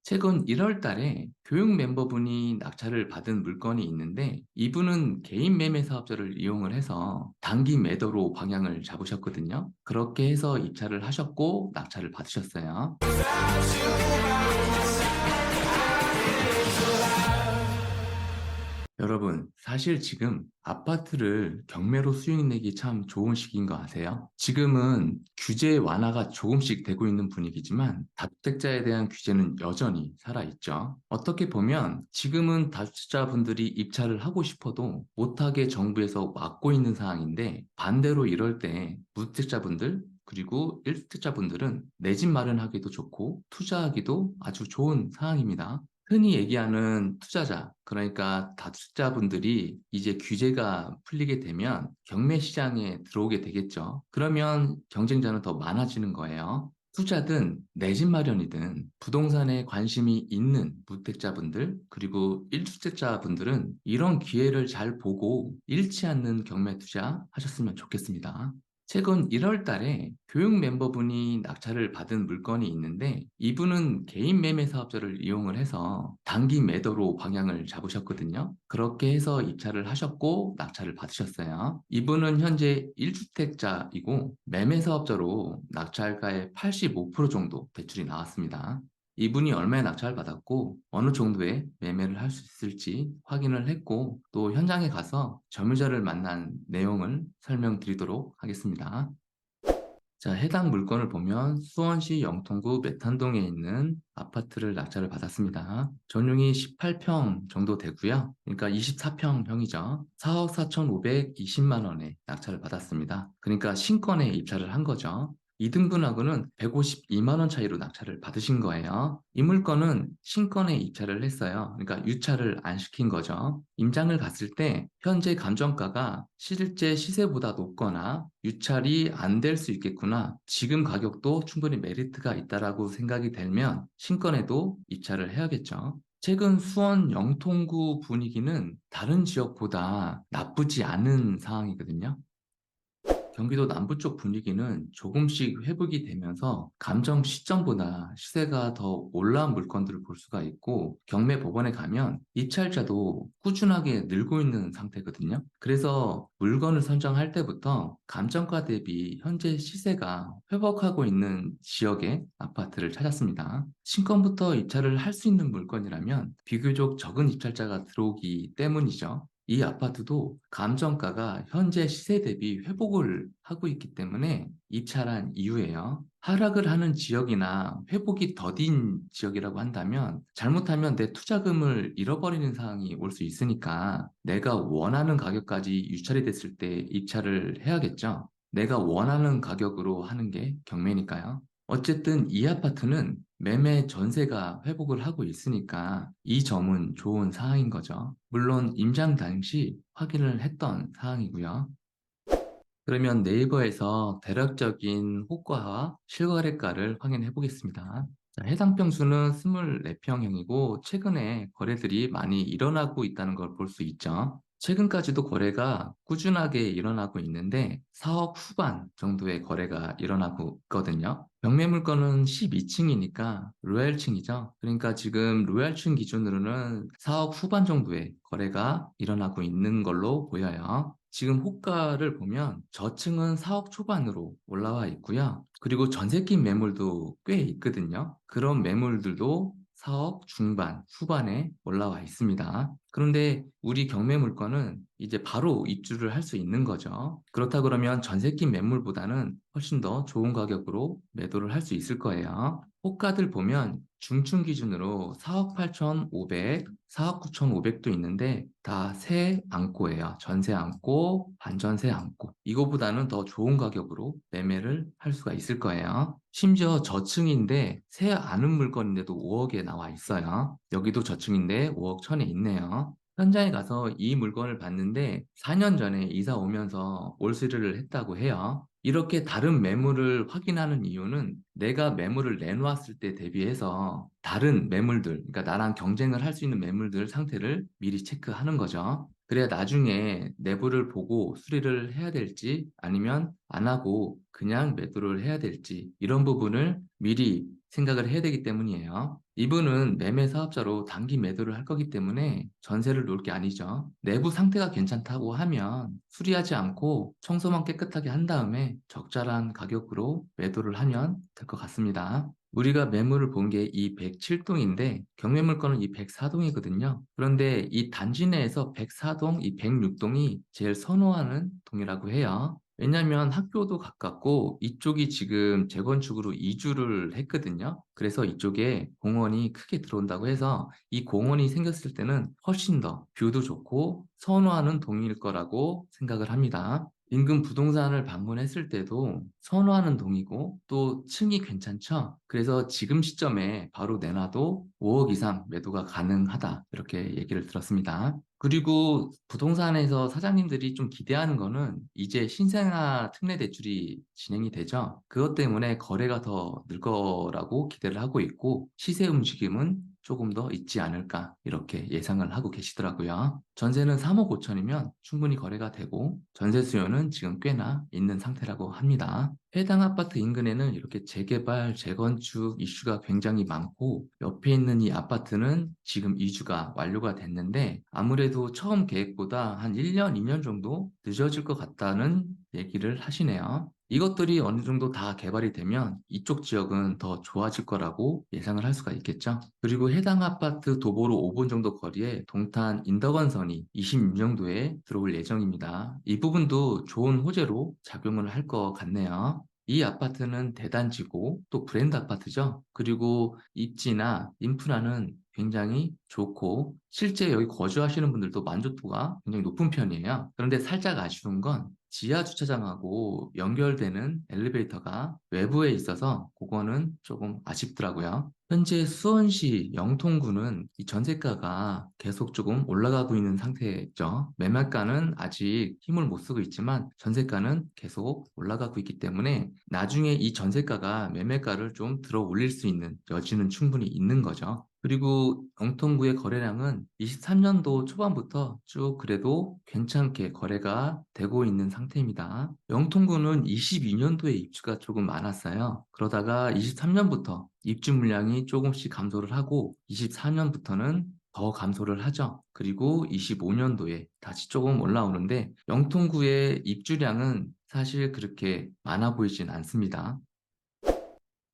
최근 1월 달에 교육 멤버분이 낙찰을 받은 물건이 있는데 이분은 개인 매매 사업자를 이용을 해서 단기 매도로 방향을 잡으셨거든요. 그렇게 해서 입찰을 하셨고 낙찰을 받으셨어요. 여러분, 사실 지금 아파트를 경매로 수익내기 참 좋은 시기인 거 아세요? 지금은 규제 완화가 조금씩 되고 있는 분위기지만 다주택자에 대한 규제는 여전히 살아있죠. 어떻게 보면 지금은 다주택자분들이 입찰을 하고 싶어도 못하게 정부에서 막고 있는 상황인데 반대로 이럴 때 무주택자분들 그리고 1주택자분들은 내 집 마련하기도 좋고 투자하기도 아주 좋은 상황입니다. 흔히 얘기하는 투자자, 그러니까 다투자분들이 이제 규제가 풀리게 되면 경매 시장에 들어오게 되겠죠. 그러면 경쟁자는 더 많아지는 거예요. 투자든 내 집 마련이든 부동산에 관심이 있는 무주택자분들 그리고 1주택자분들은 이런 기회를 잘 보고 잃지 않는 경매 투자 하셨으면 좋겠습니다. 최근 1월 달에 교육 멤버분이 낙찰을 받은 물건이 있는데 이분은 개인 매매 사업자를 이용을 해서 단기 매도로 방향을 잡으셨거든요. 그렇게 해서 입찰을 하셨고 낙찰을 받으셨어요. 이분은 현재 1주택자이고 매매 사업자로 낙찰가의 85% 정도 대출이 나왔습니다. 이분이 얼마에 낙찰을 받았고 어느 정도의 매매를 할 수 있을지 확인을 했고 또 현장에 가서 점유자를 만난 내용을 설명드리도록 하겠습니다. 자, 해당 물건을 보면 수원시 영통구 메탄동에 있는 아파트를 낙찰을 받았습니다. 전용이 18평 정도 되고요. 그러니까 24평형이죠. 4억 4,520만 원에 낙찰을 받았습니다. 그러니까 신권에 입찰을 한 거죠. 2등분하고는 152만 원 차이로 낙찰을 받으신 거예요. 이 물건은 신권에 입찰을 했어요. 그러니까 유찰을 안 시킨 거죠. 임장을 갔을 때 현재 감정가가 실제 시세보다 높거나 유찰이 안 될 수 있겠구나. 지금 가격도 충분히 메리트가 있다라고 생각이 들면 신권에도 입찰을 해야겠죠. 최근 수원 영통구 분위기는 다른 지역보다 나쁘지 않은 상황이거든요. 경기도 남부 쪽 분위기는 조금씩 회복이 되면서 감정 시점보다 시세가 더 올라온 물건들을 볼 수가 있고 경매 법원에 가면 입찰자도 꾸준하게 늘고 있는 상태거든요. 그래서 물건을 선정할 때부터 감정가 대비 현재 시세가 회복하고 있는 지역의 아파트를 찾았습니다. 신권부터 입찰을 할 수 있는 물건이라면 비교적 적은 입찰자가 들어오기 때문이죠. 이 아파트도 감정가가 현재 시세 대비 회복을 하고 있기 때문에 입찰한 이유예요. 하락을 하는 지역이나 회복이 더딘 지역이라고 한다면 잘못하면 내 투자금을 잃어버리는 상황이 올 수 있으니까 내가 원하는 가격까지 유찰이 됐을 때 입찰을 해야겠죠. 내가 원하는 가격으로 하는 게 경매니까요. 어쨌든 이 아파트는 매매 전세가 회복을 하고 있으니까 이 점은 좋은 사항인 거죠. 물론 임장 당시 확인을 했던 사항이고요. 그러면 네이버에서 대략적인 호가와 실거래가를 확인해 보겠습니다. 자, 해당 평수는 24평형이고 최근에 거래들이 많이 일어나고 있다는 걸 볼 수 있죠. 최근까지도 거래가 꾸준하게 일어나고 있는데 4억 후반 정도의 거래가 일어나고 있거든요. 경매 물건은 12층이니까 로얄층이죠. 그러니까 지금 로얄층 기준으로는 4억 후반 정도의 거래가 일어나고 있는 걸로 보여요. 지금 호가를 보면 저층은 4억 초반으로 올라와 있고요. 그리고 전세 낀 매물도 꽤 있거든요. 그런 매물들도 4억 중반, 후반에 올라와 있습니다. 그런데 우리 경매 물건은 이제 바로 입주를 할 수 있는 거죠. 그렇다 그러면 전세 낀 매물보다는 훨씬 더 좋은 가격으로 매도를 할 수 있을 거예요. 호가들 보면 중층 기준으로 4억 8,500, 4억 9,500도 있는데 다 새 안고예요. 전세 안고, 반전세 안고. 이거보다는 더 좋은 가격으로 매매를 할 수가 있을 거예요. 심지어 저층인데 새 아는 물건인데도 5억에 나와 있어요. 여기도 저층인데 5억 천에 있네요. 현장에 가서 이 물건을 봤는데 4년 전에 이사 오면서 올수리를 했다고 해요. 이렇게 다른 매물을 확인하는 이유는 내가 매물을 내놓았을 때 대비해서 다른 매물들, 그러니까 나랑 경쟁을 할 수 있는 매물들 상태를 미리 체크하는 거죠. 그래야 나중에 내부를 보고 수리를 해야 될지 아니면 안 하고 그냥 매도를 해야 될지 이런 부분을 미리 생각을 해야 되기 때문이에요. 이분은 매매 사업자로 단기 매도를 할 거기 때문에 전세를 놓을 게 아니죠. 내부 상태가 괜찮다고 하면 수리하지 않고 청소만 깨끗하게 한 다음에 적절한 가격으로 매도를 하면 될 것 같습니다. 우리가 매물을 본 게 이 107동인데 경매물건은 이 104동이거든요. 그런데 이 단지 내에서 104동, 이 106동이 제일 선호하는 동이라고 해요. 왜냐면 학교도 가깝고 이쪽이 지금 재건축으로 이주를 했거든요. 그래서 이쪽에 공원이 크게 들어온다고 해서 이 공원이 생겼을 때는 훨씬 더 뷰도 좋고 선호하는 동일 거라고 생각을 합니다. 인근 부동산을 방문했을 때도 선호하는 동이고 또 층이 괜찮죠? 그래서 지금 시점에 바로 내놔도 5억 이상 매도가 가능하다. 이렇게 얘기를 들었습니다. 그리고 부동산에서 사장님들이 좀 기대하는 거는 이제 신생아 특례 대출이 진행이 되죠. 그것 때문에 거래가 더 늘 거라고 기대를 하고 있고 시세 움직임은 조금 더 있지 않을까 이렇게 예상을 하고 계시더라고요. 전세는 3억 5천이면 충분히 거래가 되고 전세 수요는 지금 꽤나 있는 상태라고 합니다. 해당 아파트 인근에는 이렇게 재개발, 재건축 이슈가 굉장히 많고 옆에 있는 이 아파트는 지금 이주가 완료가 됐는데 아무래도 처음 계획보다 한 1년, 2년 정도 늦어질 것 같다는 얘기를 하시네요. 이것들이 어느 정도 다 개발이 되면 이쪽 지역은 더 좋아질 거라고 예상을 할 수가 있겠죠. 그리고 해당 아파트 도보로 5분 정도 거리에 동탄 인덕원선이 26년도에 들어올 예정입니다. 이 부분도 좋은 호재로 작용을 할 것 같네요. 이 아파트는 대단지고 또 브랜드 아파트죠. 그리고 입지나 인프라는 굉장히 좋고 실제 여기 거주하시는 분들도 만족도가 굉장히 높은 편이에요. 그런데 살짝 아쉬운 건 지하 주차장하고 연결되는 엘리베이터가 외부에 있어서 그거는 조금 아쉽더라고요. 현재 수원시 영통구는 이 전세가가 계속 조금 올라가고 있는 상태죠. 매매가는 아직 힘을 못 쓰고 있지만 전세가는 계속 올라가고 있기 때문에 나중에 이 전세가가 매매가를 좀 들어 올릴 수 있는 여지는 충분히 있는 거죠. 그리고 영통구의 거래량은 23년도 초반부터 쭉 그래도 괜찮게 거래가 되고 있는 상태입니다. 영통구는 22년도에 입주가 조금 많았어요. 그러다가 23년부터 입주 물량이 조금씩 감소를 하고 24년부터는 더 감소를 하죠. 그리고 25년도에 다시 조금 올라오는데 영통구의 입주량은 사실 그렇게 많아 보이진 않습니다.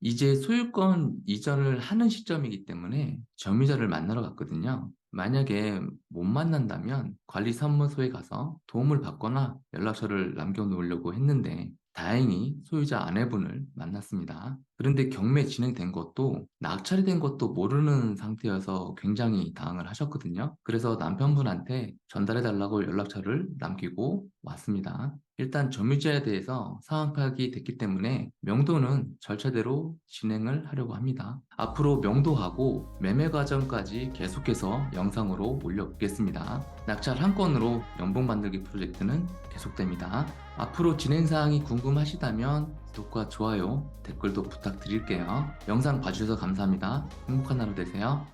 이제 소유권 이전을 하는 시점이기 때문에 점유자를 만나러 갔거든요. 만약에 못 만난다면 관리사무소에 가서 도움을 받거나 연락처를 남겨놓으려고 했는데 다행히 소유자 아내분을 만났습니다. 그런데 경매 진행된 것도 낙찰이 된 것도 모르는 상태여서 굉장히 당황을 하셨거든요. 그래서 남편분한테 전달해달라고 연락처를 남기고 왔습니다. 일단 점유자에 대해서 상황 파악이 됐기 때문에 명도는 절차대로 진행을 하려고 합니다. 앞으로 명도하고 매매 과정까지 계속해서 영상으로 올려보겠습니다. 낙찰 한 건으로 연봉 만들기 프로젝트는 계속됩니다. 앞으로 진행 사항이 궁금하시다면 구독과 좋아요, 댓글도 부탁드릴게요. 영상 봐주셔서 감사합니다. 행복한 하루 되세요.